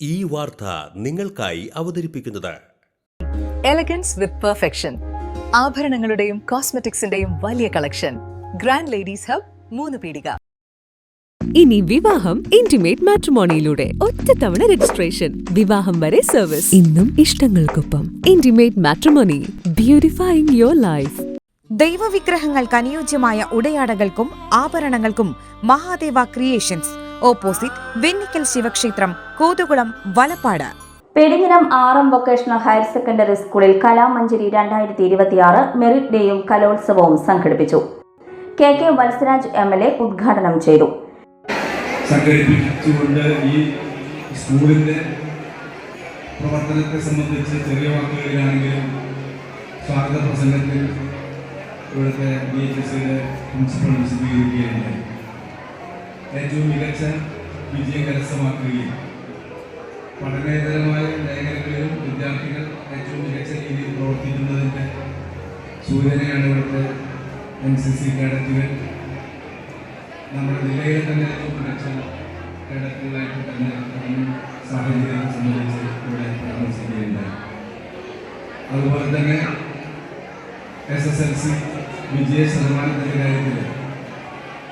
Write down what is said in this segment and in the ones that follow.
ഈ വാർത്ത നിങ്ങൾക്കായി അവതരിപ്പിക്കുന്നത് എലഗൻസ് വിത്ത് പെർഫെക്ഷൻ, ആഭരണങ്ങളുടെയും കോസ്മെറ്റിക്സിന്റെയും വലിയ കളക്ഷൻ. ഗ്രാൻഡ് ലേഡീസ് ഹബ്, 3 പീടിക. ഇനി വിവാഹം ഇന്റിമേറ്റ് മാട്രിമോണിയിലൂടെ ഒറ്റത്തവണ രജിസ്ട്രേഷൻ, വിവാഹം വരെ സർവീസ്. ഇന്നും ഇഷ്ടങ്ങൾക്കൊപ്പം intimate matrimony, beautifying your life. ദൈവവിഗ്രഹങ്ങൾക്ക് അനുയോജ്യമായ ഉടയാടകൾക്കും ആഭരണങ്ങൾക്കും മഹാദേവ ക്രിയേഷൻസ്, ഓപ്പോസിറ്റ് വെണ്ണിക്കൽ ശിവക്ഷേത്രം, Kothukulam, Valappad. Perinjanam RM vocational higher secondary സ്കൂളിൽ കലാമഞ്ജരി 2026 മെറിറ്റ് ഡേയും കലോത്സവവും സംഘടിപ്പിച്ചു. KK വത്സരാജ് MLA ഉദ്ഘാടനം ചെയ്തു. സംഘടിപ്പിച്ചുകൊണ്ട് ഈ സ്കൂളിന്റെ പ്രവർത്തനത്തെ സംബന്ധിച്ച് ചെറിയ വാക്കുകളിലാണെങ്കിലും സ്വാഗത പ്രസംഗത്തിൽ ഇവിടുത്തെ BHSയുടെ പ്രിൻസിപ്പൽ വിശദീകരിക്കുകയുണ്ടായി. ഏറ്റവും മികച്ച വിജയം കരസ്ഥമാക്കുകയും പഠനേതരമായ മേഖലകളിലും വിദ്യാർത്ഥികൾ ഏറ്റവും മികച്ച രീതിയിൽ പ്രവർത്തിക്കുന്നതിൻ്റെ സൂചനയാണ് ഇവിടുത്തെ NCC കേഡറ്റുകൾ. നമ്മുടെ ജില്ലയിലെ തന്നെ ഏറ്റവും മികച്ച കേഡറ്റുകളായിട്ട് തന്നെ സാഹചര്യത്തെ സംബന്ധിച്ച് ഇവിടെ പരാമർശിക്കുകയുണ്ടായി. അതുപോലെ തന്നെ SSLC വിജയ ശതമാനത്തിൻ്റെ കാര്യത്തിൽ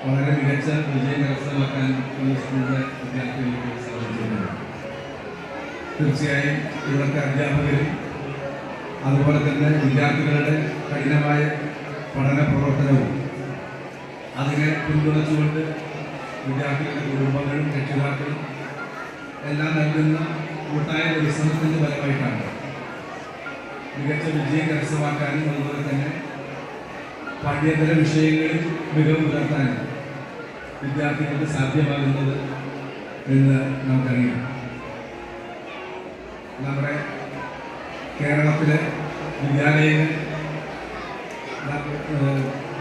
വളരെ മികച്ച വിജയം കരസ്ഥമാക്കാൻ ഈ സ്കൂളിലെ വിദ്യാർത്ഥികൾക്ക് സാധിച്ചിട്ടുണ്ട്. തീർച്ചയായും ഇവിടുത്തെ അധ്യാപകരും അതുപോലെ തന്നെ വിദ്യാർത്ഥികളുടെ കഠിനമായ പഠന പ്രവർത്തനവും അതിനെ പിന്തുണച്ചുകൊണ്ട് വിദ്യാർത്ഥികളുടെ കുടുംബങ്ങളും രക്ഷിതാക്കളും എല്ലാം നൽകുന്ന കൂട്ടായ പരിശ്രമത്തിൻ്റെ ഫലമായിട്ടാണ് മികച്ച വിജയം കരസ്ഥമാക്കാനും അതുപോലെ തന്നെ പാഠ്യേതര വിഷയങ്ങളിൽ മികവ് പുലർത്താനും വിദ്യാർത്ഥികൾക്ക് സാധ്യമാകുന്നത് എന്ന് നമുക്കറിയാം. നമ്മുടെ കേരളത്തിലെ വിദ്യാലയങ്ങൾ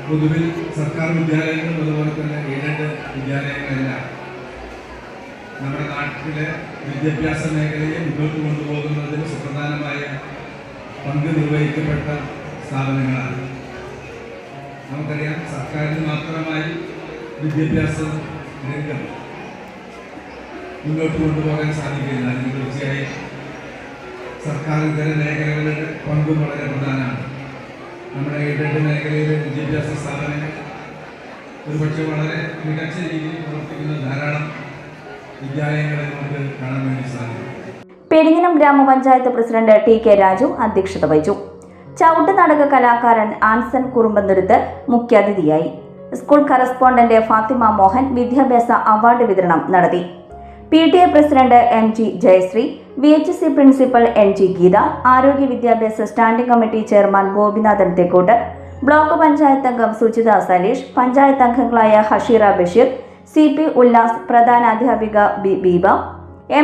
പൊതുവിൽ സർക്കാർ വിദ്യാലയങ്ങൾ അതുപോലെ തന്നെ എയ്ഡഡ് വിദ്യാലയങ്ങളെല്ലാം നമ്മുടെ നാട്ടിലെ വിദ്യാഭ്യാസ മേഖലയെ മുന്നോട്ട് കൊണ്ടുപോകുന്നതിന് സുപ്രധാനമായ പങ്ക് നിർവഹിക്കപ്പെട്ട സ്ഥാപനങ്ങളാണ്. നമുക്കറിയാം, സർക്കാരിന് മാത്രമായി വിദ്യാഭ്യാസ രംഗം മുന്നോട്ട് കൊണ്ടുപോകാൻ സാധിക്കില്ല. അതിന് തീർച്ചയായും സർക്കാർ ഇതര മേഖലകളുടെ പങ്കും വളരെ പ്രധാനമാണ്. നമ്മുടെ എയ്ഡഡ് മേഖലയിലെ വിദ്യാഭ്യാസ സ്ഥാപനങ്ങൾ ഒരുപക്ഷെ വളരെ മികച്ച രീതിയിൽ പ്രവർത്തിക്കുന്ന ധാരാളം വിദ്യാലയങ്ങളെ നമുക്ക് കാണാൻ വേണ്ടി സാധിക്കും. പെരിഞ്ഞനം ഗ്രാമപഞ്ചായത്ത് പ്രസിഡന്റ് TK രാജു അധ്യക്ഷത വഹിച്ചു. ചവിട്ട് നാടക കലാകാരൻ ആൻസൺ കുറുമ്പന്തുരുത്ത് മുഖ്യാതിഥിയായി. സ്കൂൾ കറസ്പോണ്ടന്റ് ഫാത്തിമ മോഹൻ വിദ്യാഭ്യാസ അവാർഡ് വിതരണം നടത്തി. PTA president MG Jayashree, VHC principal NG Geetha, ആരോഗ്യ വിദ്യാഭ്യാസ സ്റ്റാൻഡിംഗ് കമ്മിറ്റി ചെയർമാൻ ഗോപിനാഥൻ തെക്കോട്ട്, ബ്ലോക്ക് പഞ്ചായത്ത് അംഗം സുജിത സലീഷ്, പഞ്ചായത്ത് അംഗങ്ങളായ ഹഷീറ ബഷീർ, CP ഉല്ലാസ്, പ്രധാനാധ്യാപിക Beeba,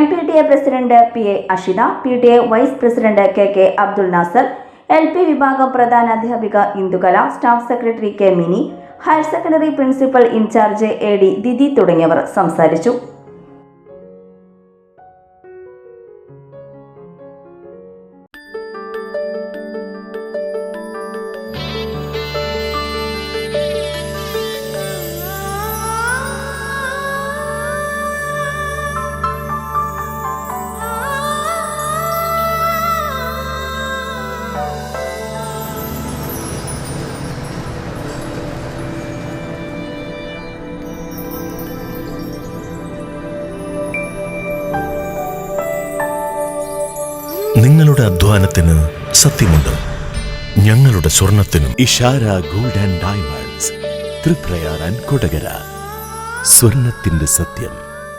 MPTA president PA Ashitha, PTA vice president KK Abdul Nasar, LP വിഭാഗം പ്രധാനാധ്യാപിക Indukala, staff secretary K Mini, higher secondary principal in charge AD Didi തുടങ്ങിയവർ സംസാരിച്ചു. നിങ്ങളുടെ അധ്വാനത്തിന് സത്യമുണ്ട്. ഞങ്ങളുടെ സ്വർണത്തിനും Ishara gold and diamonds, Triprayar and Kodakara. സ്വർണത്തിന്റെ സത്യം.